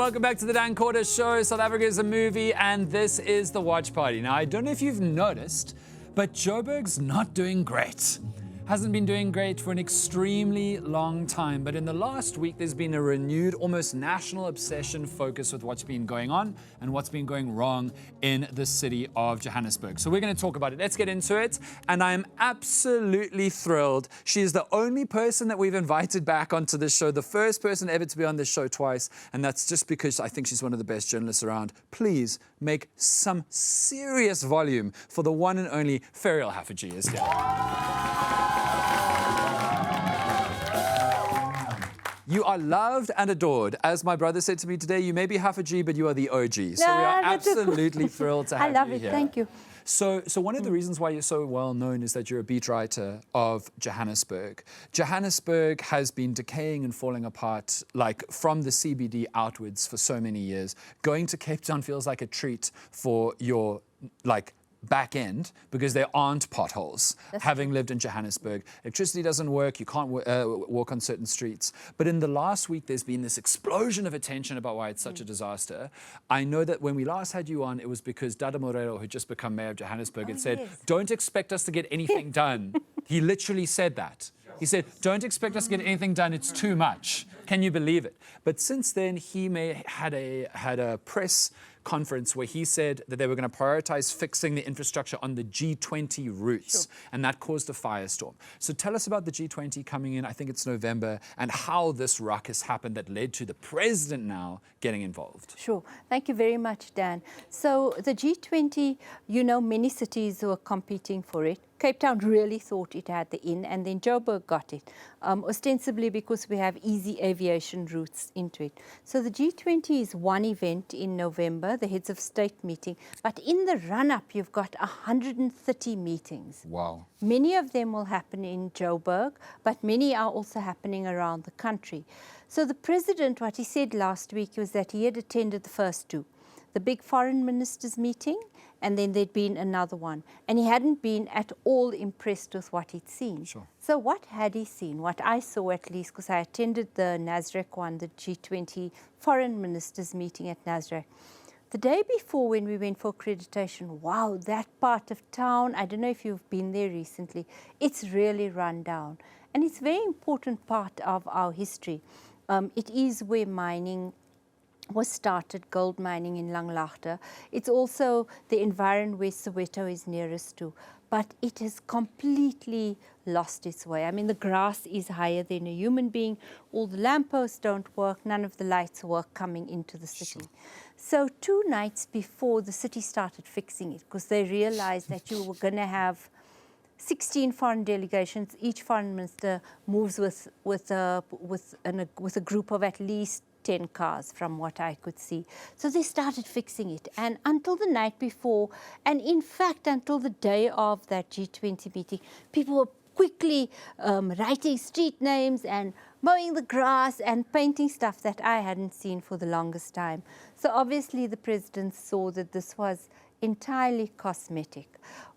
welcome back to the Dan Corder Show. South Africa is a movie, and this is the watch party. Now, I don't know if you've noticed, but Joburg's not doing great. Hasn't been doing great for an extremely long time, but in the last week there's been a renewed, almost national obsession focus with what's been going on and what's been going wrong in the city of Johannesburg. So we're going to talk about it. Let's get into it, and I'm absolutely thrilled. She is the only person that we've invited back onto this show, the first person ever to be on this show twice, and that's just because I think she's one of the best journalists around. Please make some serious volume for the one and only Ferial Haffajee is here. You are loved and adored. As my brother said to me today, you may be Haffajee, but you are the OG. So we are absolutely thrilled to have you here. I love it, thank you. So one of the reasons why you're so well known is that you're a beat writer of Johannesburg. Johannesburg has been decaying and falling apart, like from the CBD outwards for so many years. Going to Cape Town feels like a treat for your, back end, because there aren't potholes. Having lived in Johannesburg, electricity doesn't work, you can't walk on certain streets. But in the last week, there's been this explosion of attention about why it's such a disaster. I know that when we last had you on, it was because Dada Morero, who'd just become mayor of Johannesburg, had said, don't expect us to get anything done. He literally said that. He said, don't expect us to get anything done, it's too much. Can you believe it? But since then, he had a press conference where he said that they were going to prioritize fixing the infrastructure on the G20 routes, and that caused a firestorm. So tell us about the G20 coming in, I think it's November, and how this ruckus happened that led to the president now getting involved. Sure. Thank you very much, Dan. So the G20, you know, many cities were competing for it. Cape Town really thought it had the in, and then Joburg got it, ostensibly because we have easy aviation routes into it. So the G20 is one event in November, the heads of state meeting, but in the run-up you've got 130 meetings. Wow. Many of them will happen in Joburg, but many are also happening around the country. So the president, what he said last week was that he had attended the first two, the big foreign ministers meeting, and then there'd been another one. And he hadn't been at all impressed with what he'd seen. Sure. So what had he seen? What I saw, at least, because I attended the Nasrec one, the G20 foreign ministers meeting at Nasrec. The day before, when we went for accreditation, wow, that part of town, I don't know if you've been there recently, it's really run down. And it's a very important part of our history. It is where mining was started, gold mining in Langlaagte. It's also the environment where Soweto is nearest to, but it has completely lost its way. I mean, the grass is higher than a human being, all the lampposts don't work, none of the lights work coming into the city. Sure. So 2 nights before, the city started fixing it, because they realized that you were going to have 16 foreign delegations. Each foreign minister moves with a group of at least 10 cars, from what I could see. So they started fixing it. And until the night before, and in fact until the day of that G20 meeting, people were quickly writing street names and mowing the grass and painting stuff that I hadn't seen for the longest time. So obviously the president saw that this was entirely cosmetic.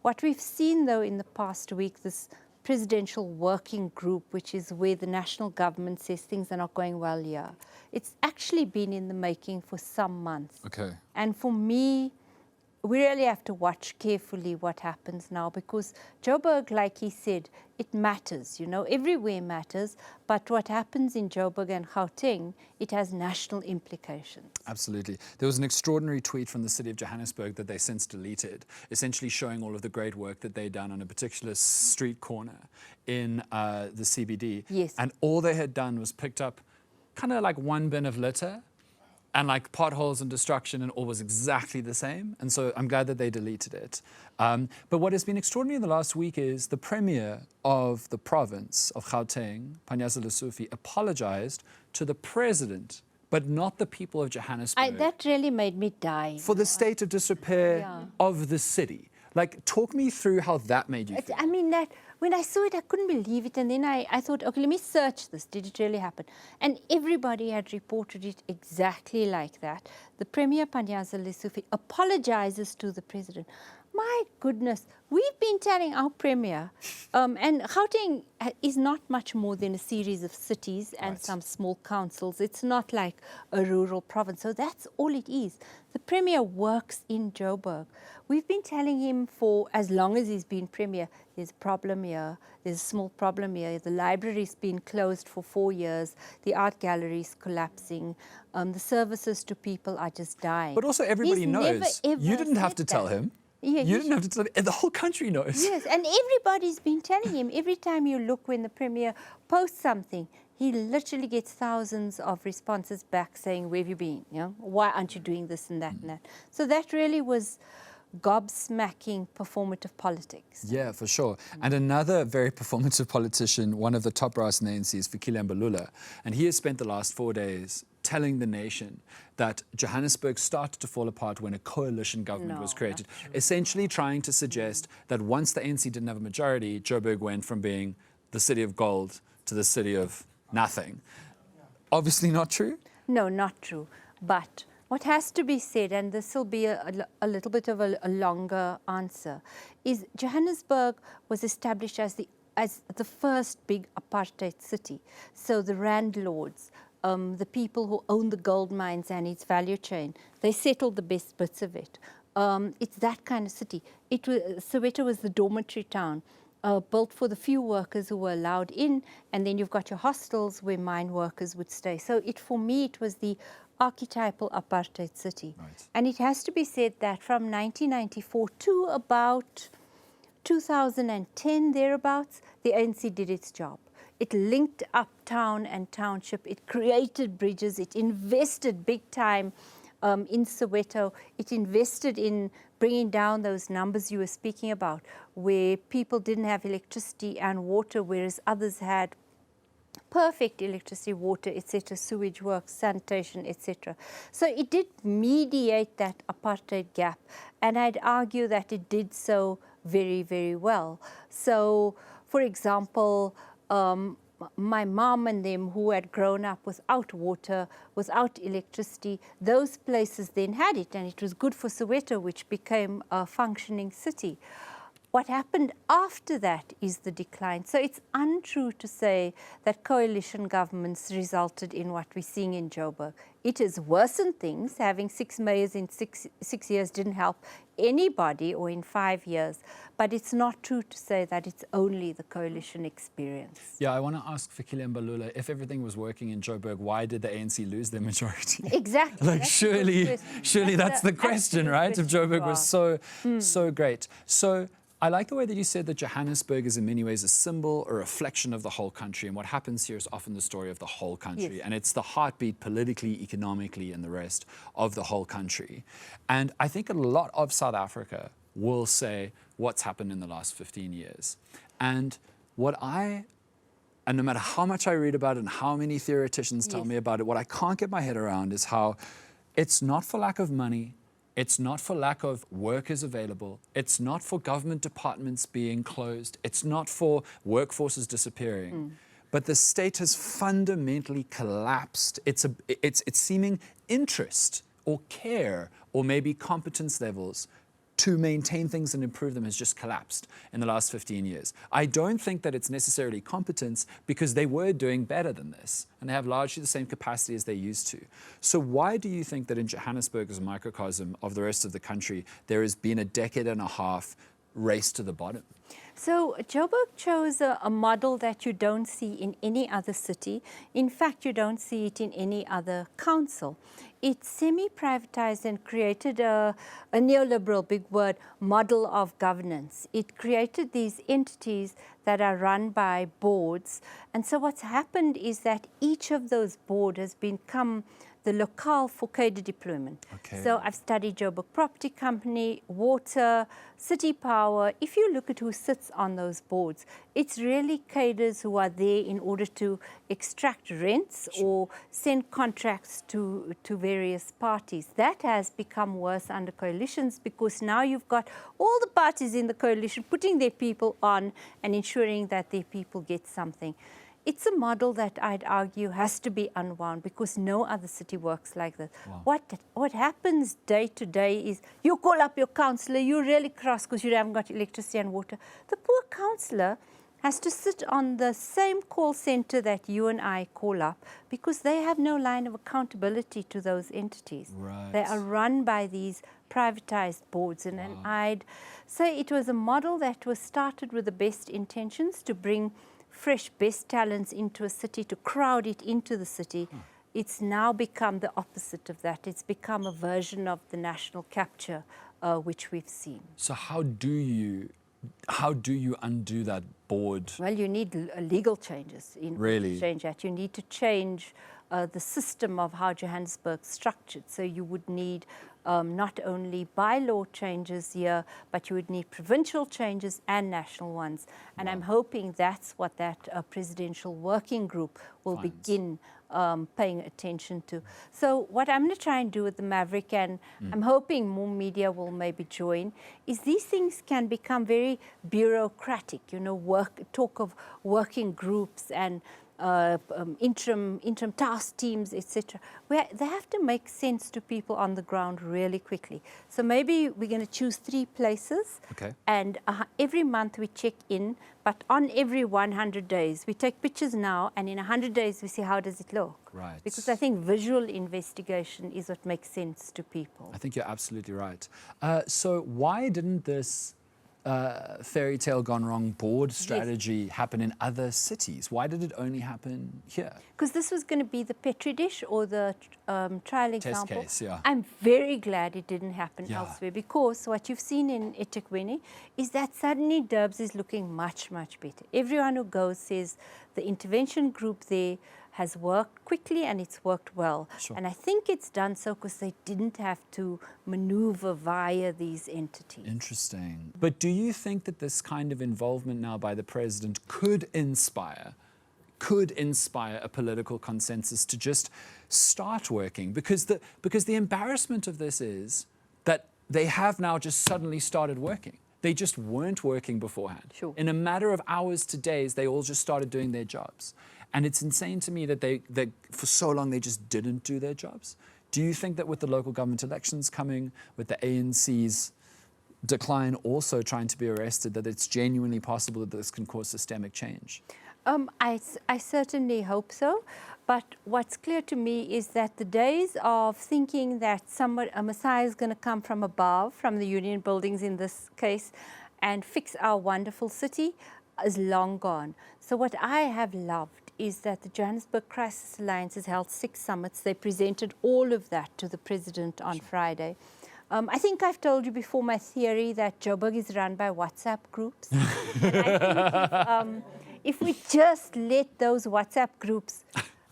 What we've seen, though, in the past week, this presidential working group, which is where the national government says things are not going well here, it's actually been in the making for some months. Okay. And for me, we really have to watch carefully what happens now, because Joburg, like he said, it matters, you know, everywhere matters, but what happens in Joburg and Gauteng, it has national implications. Absolutely. There was an extraordinary tweet from the city of Johannesburg that they since deleted, essentially showing all of the great work that they'd done on a particular street corner in the CBD. Yes. And all they had done was picked up kind of like 1 bin of litter, and like potholes and destruction, and all was exactly the same. And so I'm glad that they deleted it. But what has been extraordinary in the last week is the premier of the province of Gauteng, Panyaza Lesufi, apologized to the president, but not the people of Johannesburg. That really made me die. For the state of disrepair of the city. Like, talk me through how that made you feel. I mean, that when I saw it, I couldn't believe it. And then I thought, okay, let me search this. Did it really happen? And everybody had reported it exactly like that. The Premier, Panyaza Lesufi, apologizes to the president. My goodness, we've been telling our Premier, and Gauteng is not much more than a series of cities and some small councils. It's not like a rural province, so that's all it is. The Premier works in Joburg. We've been telling him for as long as he's been Premier, there's a problem here, there's a small problem here, the library's been closed for 4 years, the art gallery's collapsing, the services to people are just dying. But also everybody knows. You didn't have to tell him. Yeah, you didn't have to tell him. The whole country knows. Yes, and everybody's been telling him. Every time you look when the Premier posts something, he literally gets thousands of responses back saying, where have you been? You know, why aren't you doing this and that and that? So that really was gobsmacking performative politics. Yeah, for sure. And another very performative politician, one of the top brass in the ANC, is Ferial Haffajee. And he has spent the last 4 days telling the nation that Johannesburg started to fall apart when a coalition government was created, essentially trying to suggest that once the ANC didn't have a majority, Joburg went from being the city of gold to the city of nothing. Obviously not true? No, not true. But what has to be said, and this will be a little bit of a longer answer, is Johannesburg was established as the first big apartheid city. So the landlords, the people who own the gold mines and its value chain, they settled the best bits of it. It's that kind of city. Soweto was the dormitory town, built for the few workers who were allowed in, and then you've got your hostels where mine workers would stay. So for me, it was the archetypal apartheid city. Right. And it has to be said that from 1994 to about 2010, thereabouts, the ANC did its job. It linked up town and township. It created bridges. It invested big time in Soweto. It invested in bringing down those numbers you were speaking about, where people didn't have electricity and water, whereas others had perfect electricity, water, etc., sewage works, sanitation, etc. So it did mediate that apartheid gap, and I'd argue that it did so very, very well. So, for example, my mom and them who had grown up without water, without electricity, those places then had it, and it was good for Soweto, which became a functioning city. What happened after that is the decline. So it's untrue to say that coalition governments resulted in what we're seeing in Joburg. It has worsened things. Having 6 mayors in six years didn't help anybody, or in 5 years. But it's not true to say that it's only the coalition experience. Yeah, I want to ask Ferial Haffajee, if everything was working in Joburg, why did the ANC lose their majority? Exactly. Like, surely that's the question, right? If Joburg was so great. So I like the way that you said that Johannesburg is in many ways a symbol, a reflection of the whole country. And what happens here is often the story of the whole country. Yes. And it's the heartbeat politically, economically, and the rest of the whole country. And I think a lot of South Africa will say what's happened in the last 15 years. And no matter how much I read about it and how many theoreticians tell me about it, what I can't get my head around is how it's not for lack of money. It's not for lack of workers available. It's not for government departments being closed. It's not for workforces disappearing. But the state has fundamentally collapsed. It's seeming interest or care or maybe competence levels to maintain things and improve them has just collapsed in the last 15 years. I don't think that it's necessarily competence, because they were doing better than this and they have largely the same capacity as they used to. So why do you think that in Johannesburg, as a microcosm of the rest of the country, there has been a decade and a half race to the bottom? So Joburg chose a model that you don't see in any other city. In fact, you don't see it in any other council. It semi-privatized and created a neoliberal, big word, model of governance. It created these entities that are run by boards. And so what's happened is that each of those boards has become the locale for cadre deployment. Okay. So I've studied Joburg Property Company, Water, City Power. If you look at who sits on those boards, it's really cadres who are there in order to extract rents or send contracts to various parties. That has become worse under coalitions, because now you've got all the parties in the coalition putting their people on and ensuring that their people get something. it's a model that I'd argue has to be unwound because no other city works like this. Wow. What happens day to day is you call up your councillor, you're really cross because you haven't got electricity and water. The poor councillor has to sit on the same call centre that you and I call up because they have no line of accountability to those entities. Right. They are run by these privatized boards. And I'd say it was a model that was started with the best intentions to bring fresh best talents into a city, to crowd it into the city. It's now become the opposite of that. It's become a version of the national capture, which we've seen. So how do you undo that board? Well, you need legal changes in order to change that. You need to change the system of how Johannesburg's structured. So you would need not only bylaw changes here, but you would need provincial changes and national ones. And I'm hoping that's what that presidential working group will begin paying attention to. So what I'm going to try and do with the Maverick, and I'm hoping more media will maybe join, is these things can become very bureaucratic, you know, talk of working groups and interim task teams, etc., where they have to make sense to people on the ground really quickly. So maybe we're going to choose 3 places, and every month we check in, but on every 100 days, we take pictures now, and in 100 days we see how does it look. Right. Because I think visual investigation is what makes sense to people. I think you're absolutely right. So why didn't this fairy tale gone wrong board strategy happen in other cities? Why did it only happen here? Because this was going to be the Petri dish or the trial example. Test case, yeah. I'm very glad it didn't happen elsewhere, because what you've seen in eThekwini is that suddenly Durbs is looking much, much better. Everyone who goes says the intervention group there has worked quickly and it's worked well. Sure. And I think it's done so because they didn't have to maneuver via these entities. Interesting. But do you think that this kind of involvement now by the president could inspire a political consensus to just start working? Because the embarrassment of this is that they have now just suddenly started working. They just weren't working beforehand. Sure. In a matter of hours to days, they all just started doing their jobs. And it's insane to me that they for so long they just didn't do their jobs. Do you think that with the local government elections coming, with the ANC's decline also trying to be arrested, that it's genuinely possible that this can cause systemic change? I certainly hope so. But what's clear to me is that the days of thinking that a Messiah is going to come from above, from the union buildings in this case, and fix our wonderful city is long gone. So what I have loved is that the Johannesburg Crisis Alliance has held 6 summits. They presented all of that to the president on Friday. I think I've told you before my theory that Joburg is run by WhatsApp groups. And I think if we just let those WhatsApp groups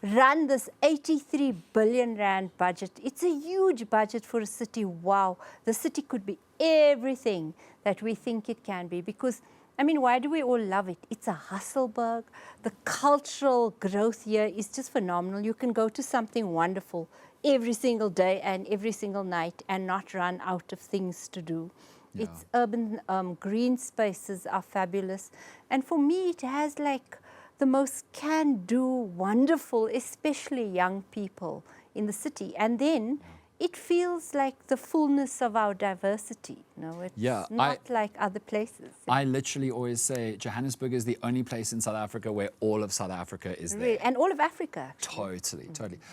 run this 83 billion rand budget, it's a huge budget for a city. Wow, the city could be everything that we think it can be, because I mean, why do we all love it? It's a Hustleburg. The cultural growth here is just phenomenal. You can go to something wonderful every single day and every single night and not run out of things to do. Yeah. Its urban green spaces are fabulous. And for me, it has like the most can-do, wonderful, especially young people in the city. And then it feels like the fullness of our diversity. You know, it's not like other places. I literally always say Johannesburg is the only place in South Africa where all of South Africa is there. And all of Africa. Totally.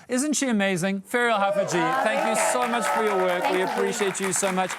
Isn't she amazing? Ferial Haffajee, thank you so much for your work. We appreciate you so much.